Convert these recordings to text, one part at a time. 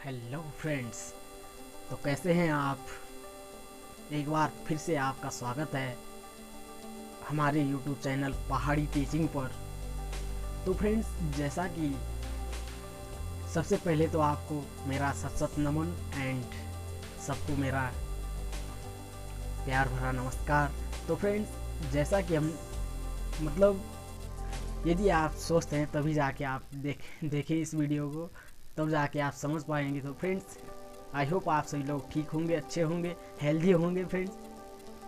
Hello friends. तो कैसे हैं आप? एक बार फिर से आपका स्वागत है हमारे यूट्यूब चैनल पहाड़ी टीचिंग पर। तो फ्रेंड्स, जैसा कि सबसे पहले तो आपको मेरा सत सत नमन एंड सबको मेरा प्यार भरा नमस्कार। तो फ्रेंड्स, जैसा कि हम मतलब यदि आप स्वस्थ हैं तभी जाके आप देखें इस वीडियो को, तब जाके आप समझ पाएंगे। तो फ्रेंड्स, आई होप आप सभी लोग ठीक होंगे, अच्छे होंगे, हेल्दी होंगे फ्रेंड्स।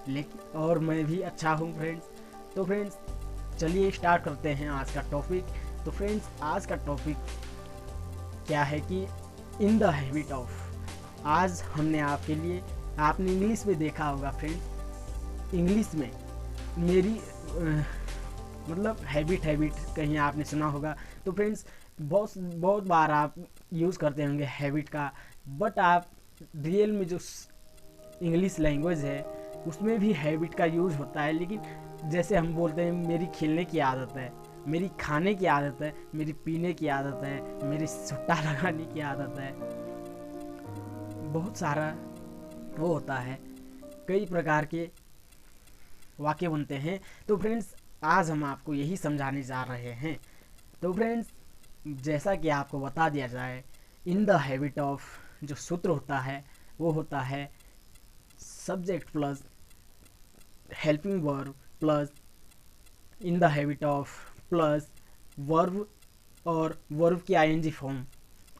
लेकिन और मैं भी अच्छा हूँ फ्रेंड्स। तो फ्रेंड्स, चलिए स्टार्ट करते हैं आज का टॉपिक। तो फ्रेंड्स, आज का टॉपिक क्या है कि इन द हैबिट ऑफ। आज हमने आपके लिए, आपने इंग्लिश में देखा होगा फ्रेंड्स, इंग्लिश में मेरी मतलब हैबिट कहीं आपने सुना होगा। तो फ्रेंड्स, बहुत बहुत बार आप यूज़ करते होंगे हैबिट का, बट आप रियल में जो इंग्लिश लैंग्वेज है उसमें भी हैबिट का यूज़ होता है। लेकिन जैसे हम बोलते हैं मेरी खेलने की आदत है, मेरी खाने की आदत है, मेरी पीने की आदत है, मेरी सुट्टा लगाने की आदत है, बहुत सारा वो होता है, कई प्रकार के वाक्य बनते हैं। तो फ्रेंड्स, आज हम आपको यही समझाने जा रहे हैं। तो फ्रेंड्स, जैसा कि आपको बता दिया जाए, इन द हैबिट ऑफ जो सूत्र होता है वो होता है subject plus helping verb plus in the habit of plus verb और वर्ब की आईएनजी फॉर्म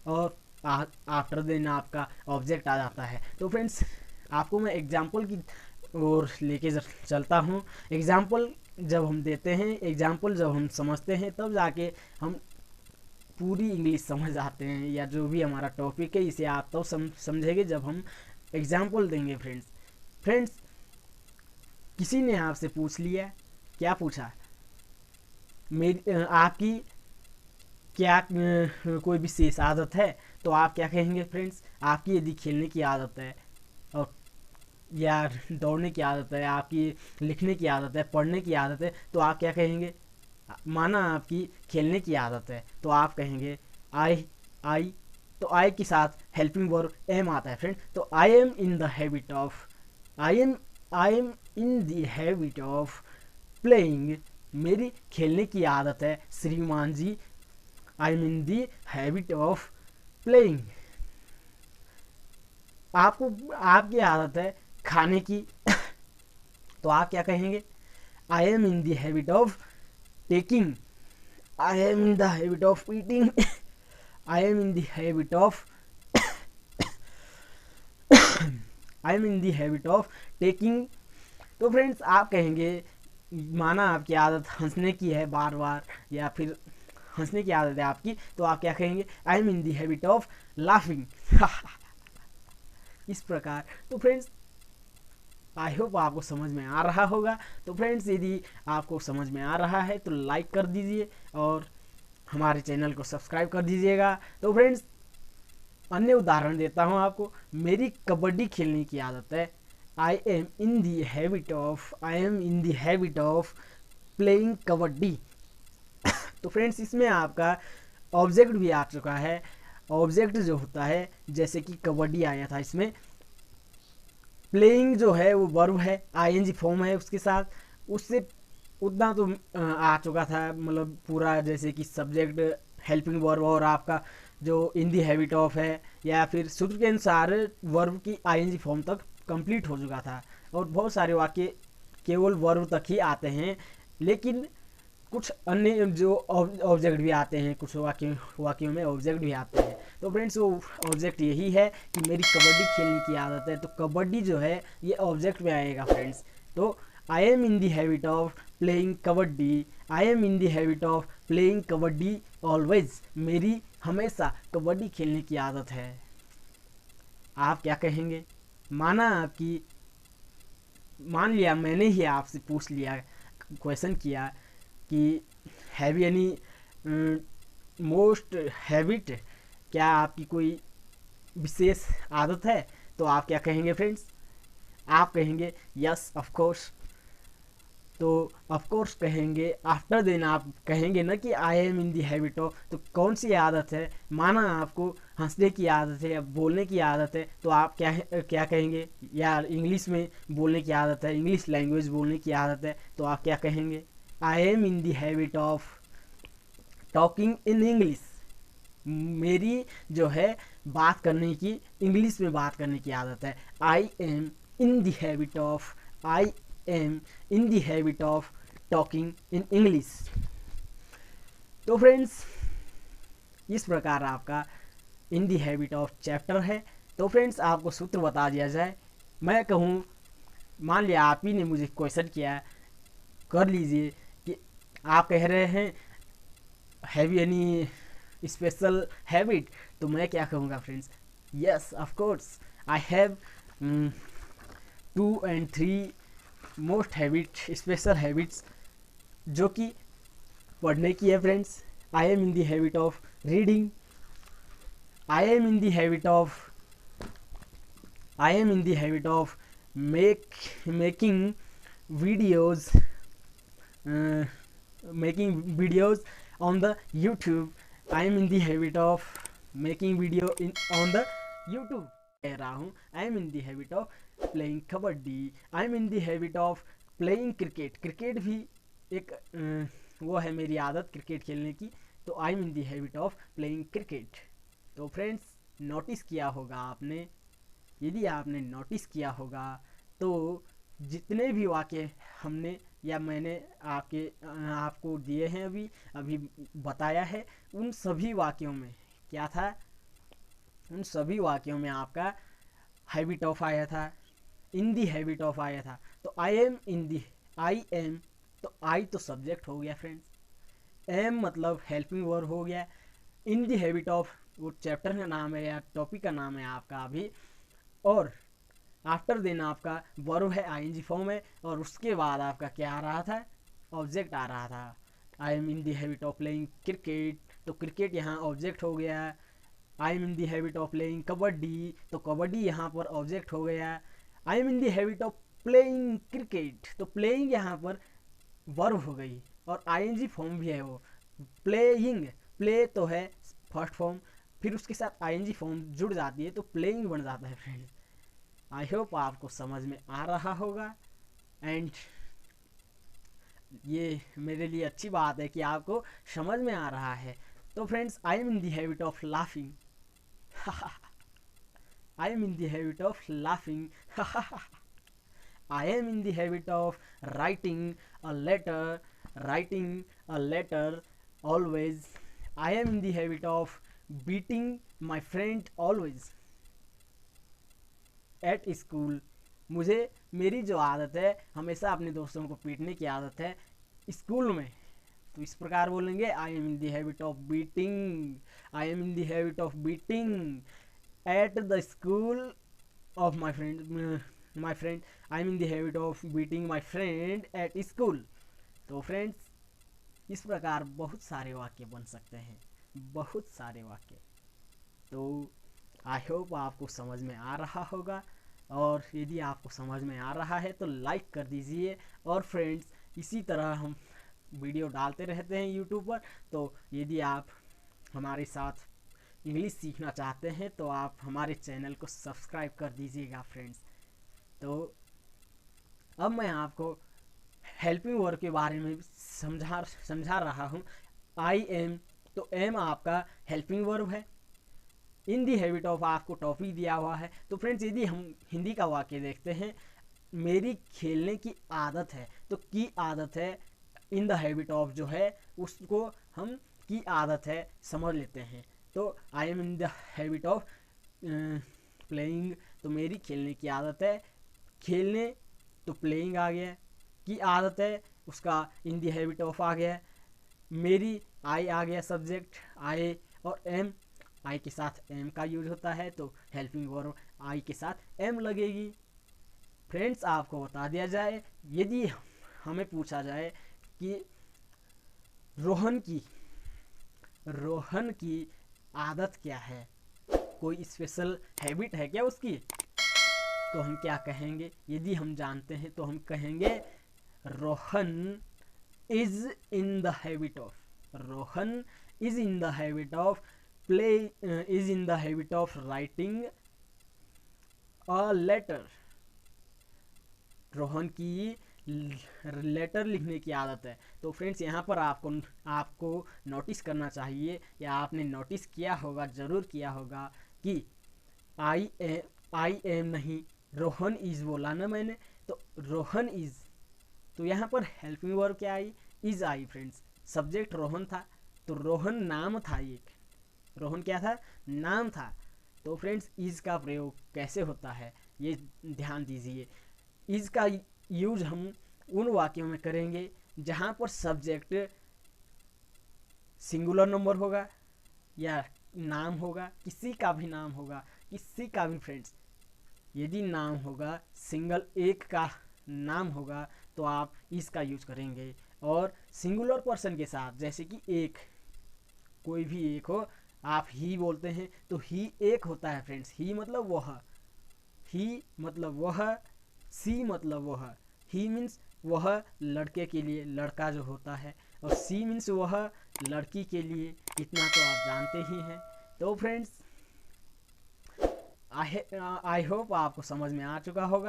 और आफ्टर देन आपका ऑब्जेक्ट आ जाता है। तो फ्रेंड्स, आपको मैं एग्जाम्पल की ओर लेके चलता हूँ। एग्जाम्पल जब हम देते हैं, एग्जाम्पल जब हम समझते हैं, तब जाके हम पूरी इंग्लिश समझ आते हैं, या जो भी हमारा टॉपिक है इसे आप तो समझेंगे जब हम एग्जाम्पल देंगे। फ्रेंड्स, किसी ने आपसे पूछ लिया, क्या पूछा, मेरी आपकी क्या कोई विशेष आदत है? तो आप क्या कहेंगे फ्रेंड्स? आपकी यदि खेलने की आदत है और या दौड़ने की आदत है, आपकी लिखने की आदत है, पढ़ने की आदत है, तो आप क्या कहेंगे? माना आपकी खेलने की आदत है तो आप कहेंगे आई। तो आई के साथ हेल्पिंग वर्ब एम आता है फ्रेंड। तो I am in the habit of, I am in the habit of playing. मेरी खेलने की आदत है श्रीमान ji. I am in the habit of playing. आपको आपकी आदत है खाने की तो आप क्या कहेंगे? आई am in the habit of taking. I am in the habit of eating. I am in the habit of I am in the habit of taking. तो फ्रेंड्स, आप कहेंगे, माना आपकी आदत हंसने की है बार बार, या फिर हंसने की आदत है आपकी, तो आप क्या कहेंगे? आई am in the habit of laughing. इस प्रकार। तो फ्रेंड्स, आई होप आपको समझ में आ रहा होगा। तो फ्रेंड्स, यदि आपको समझ में आ रहा है तो लाइक कर दीजिए और हमारे चैनल को सब्सक्राइब कर दीजिएगा। तो फ्रेंड्स, अन्य उदाहरण देता हूँ आपको। मेरी कबड्डी खेलने की आदत है। आई am in the habit of playing kabaddi. तो फ्रेंड्स, इसमें आपका ऑब्जेक्ट भी आ चुका है। ऑब्जेक्ट जो होता है, जैसे कि कबड्डी आया था, इसमें प्लेइंग जो है वो वर्ब है, आईएनजी फॉर्म है उसके साथ। उससे उतना तो आ चुका था, मतलब पूरा, जैसे कि सब्जेक्ट, हेल्पिंग वर्ब और आपका जो इन दी हैबिट ऑफ है, या फिर सूत्र के अनुसार वर्ब की आईएनजी फॉर्म तक कंप्लीट हो चुका था। और बहुत सारे वाक्य केवल वर्ब तक ही आते हैं, लेकिन कुछ अन्य जो ऑब्जेक्ट भी आते हैं, कुछ वाक्यों में ऑब्जेक्ट भी आते हैं। तो फ्रेंड्स, वो ऑब्जेक्ट यही है कि मेरी कबड्डी खेलने की आदत है, तो कबड्डी जो है ये ऑब्जेक्ट में आएगा फ्रेंड्स। तो I am in the habit of playing kabaddi. I am in the habit of playing kabaddi always. मेरी हमेशा कबड्डी खेलने की आदत है। आप क्या कहेंगे? माना आपकी, मान लिया मैंने ही आपसे पूछ लिया, क्वेश्चन किया कि हैव एनी मोस्ट हैबिट, क्या आपकी कोई विशेष आदत है? तो आप क्या कहेंगे फ्रेंड्स? आप कहेंगे यस ऑफ कोर्स। तो ऑफ कोर्स कहेंगे। आफ्टर देन आप कहेंगे ना कि आई am in the habit of, तो कौन सी आदत है? माना आपको हंसने की आदत है या बोलने की आदत है, तो आप क्या कहेंगे? या इंग्लिश में बोलने की आदत है, इंग्लिश लैंग्वेज बोलने की आदत है, तो आप क्या कहेंगे? आई am in the habit of talking in English. मेरी जो है बात करने की, इंग्लिश में बात करने की आदत है। आई am in the habit of, I am in the habit of talking in English. तो फ्रेंड्स, इस प्रकार आपका इन दी हैबिट ऑफ चैप्टर है। तो फ्रेंड्स, आपको सूत्र बता दिया जाए। मैं कहूँ, मान लिया आप ही ने मुझे क्वेश्चन किया, कर लीजिए कि आप कह रहे हैं have you any special habit, तो मैं क्या कहूँगा friends? Yes of course I have 2 and 3 most habit, special habits, जो कि पढ़ने की है friends. I am in the habit of reading, I am in the habit of making videos, on the YouTube. I am in the habit of making video on the YouTube. कह रहा हूँ आई am in the habit of playing kabaddi, I am in the habit of playing cricket. Cricket भी एक वो है मेरी आदत, cricket खेलने की। तो I am in the habit of playing cricket. तो फ्रेंड्स, नोटिस किया होगा आपने, यदि आपने नोटिस किया होगा तो जितने भी वाक्य हमने या मैंने आपको दिए हैं, अभी बताया है, उन सभी वाक्यों में क्या था? उन सभी वाक्यों में आपका हैबिट ऑफ आया था, इन दी हैबिट ऑफ आया था। तो I am in the, I am, तो आई तो सब्जेक्ट हो गया फ्रेंड्स, एम मतलब हेल्पिंग वर्ब हो गया, इन दी हैबिट ऑफ वो चैप्टर का नाम है या टॉपिक का नाम है आपका अभी, और आफ्टर देन आपका वर्ब है, आईएनजी फॉर्म है, और उसके बाद आपका क्या आ रहा था? ऑब्जेक्ट आ रहा था। आई am in the habit of playing cricket, तो क्रिकेट यहाँ ऑब्जेक्ट हो गया। आई am in the habit of playing kabaddi, तो कबड्डी यहाँ पर ऑब्जेक्ट हो गया। आई am in the habit of playing cricket, तो प्लेइंग यहाँ पर वर्ब हो गई, और आईएनजी फॉर्म भी है वो प्लेइंग। प्ले तो है फर्स्ट फॉर्म, फिर उसके साथ आईएनजी फॉर्म जुड़ जाती है तो प्लेइंग बन जाता है फ्रेंड। आई होप आपको समझ में आ रहा होगा, एंड ये मेरे लिए अच्छी बात है कि आपको समझ में आ रहा है। तो friends, I am in the habit of laughing, I am in the habit of laughing, I am in the habit of writing a letter always, I am in the habit of beating my friend always at school. मुझे मेरी जो आदत है, हमेशा अपने दोस्तों को पीटने की आदत है स्कूल में। तो इस प्रकार बोलेंगे, आई am in the habit of beating, I am in the habit of beating at the school of my friend, I am in the habit of beating my friend at school. तो friends, इस प्रकार बहुत सारे वाक्य बन सकते हैं, बहुत सारे वाक्य। तो आई होप आपको समझ में आ रहा होगा, और यदि आपको समझ में आ रहा है तो लाइक कर दीजिए। और फ्रेंड्स, इसी तरह हम वीडियो डालते रहते हैं यूट्यूब पर, तो यदि आप हमारे साथ इंग्लिश सीखना चाहते हैं तो आप हमारे चैनल को सब्सक्राइब कर दीजिएगा फ्रेंड्स। तो अब मैं आपको हेल्पिंग वर्ब के बारे में समझा रहा हूँ। आई एम, तो एम आपका हेल्पिंग वर्ब है। इन दी हैबिट ऑफ आपको टॉपिक दिया हुआ है। तो फ्रेंड्स, यदि हम हिंदी का वाक्य देखते हैं, मेरी खेलने की आदत है, तो की आदत है, इन द हैबिट ऑफ जो है उसको हम की आदत है समझ लेते हैं। तो I am in the habit of playing, तो मेरी खेलने की आदत है, खेलने तो प्लेइंग आ गया, की आदत है उसका इन द हैबिट ऑफ आ गया, मेरी आई आ गया सब्जेक्ट आई, और एम, आई के साथ एम का यूज होता है, तो हेल्पिंग वर्ब आई के साथ एम लगेगी। फ्रेंड्स, आपको बता दिया जाए, यदि हमें पूछा जाए कि रोहन की आदत क्या है, कोई स्पेशल हैबिट है क्या उसकी, तो हम क्या कहेंगे? यदि हम जानते हैं तो हम कहेंगे Rohan is in the habit of, Rohan is in the habit of play is in the habit of writing a letter. Rohan की लेटर लिखने की आदत है। तो फ्रेंड्स यहाँ पर आपको नोटिस करना चाहिए, या आपने नोटिस किया होगा, ज़रूर किया होगा कि आई एम नहीं, रोहन इज़ बोला ना मैंने, तो रोहन इज़, तो यहाँ पर हेल्पिंग वर्ब क्या आई, इज़ आई फ्रेंड्स। सब्जेक्ट रोहन था, तो रोहन नाम था, एक रोहन क्या था, नाम था। तो फ्रेंड्स इज़ का प्रयोग कैसे होता है ये ध्यान दीजिए। इज़ का यूज हम उन वाक्यों में करेंगे जहाँ पर सब्जेक्ट सिंगुलर नंबर होगा या नाम होगा, किसी का भी नाम होगा, किसी का भी फ्रेंड्स। यदि नाम होगा, सिंगल एक का नाम होगा, तो आप इसका यूज करेंगे। और सिंगुलर पर्सन के साथ, जैसे कि एक, कोई भी एक हो, आप ही बोलते हैं तो ही एक होता है फ्रेंड्स। ही मतलब वह, ही मतलब वह, सी मतलब वह। ही मीन्स वह लड़के के लिए, लड़का जो होता है, और सी मीन्स वह लड़की के लिए। इतना तो आप जानते ही हैं। तो फ्रेंड्स आई होप आपको समझ में आ चुका होगा।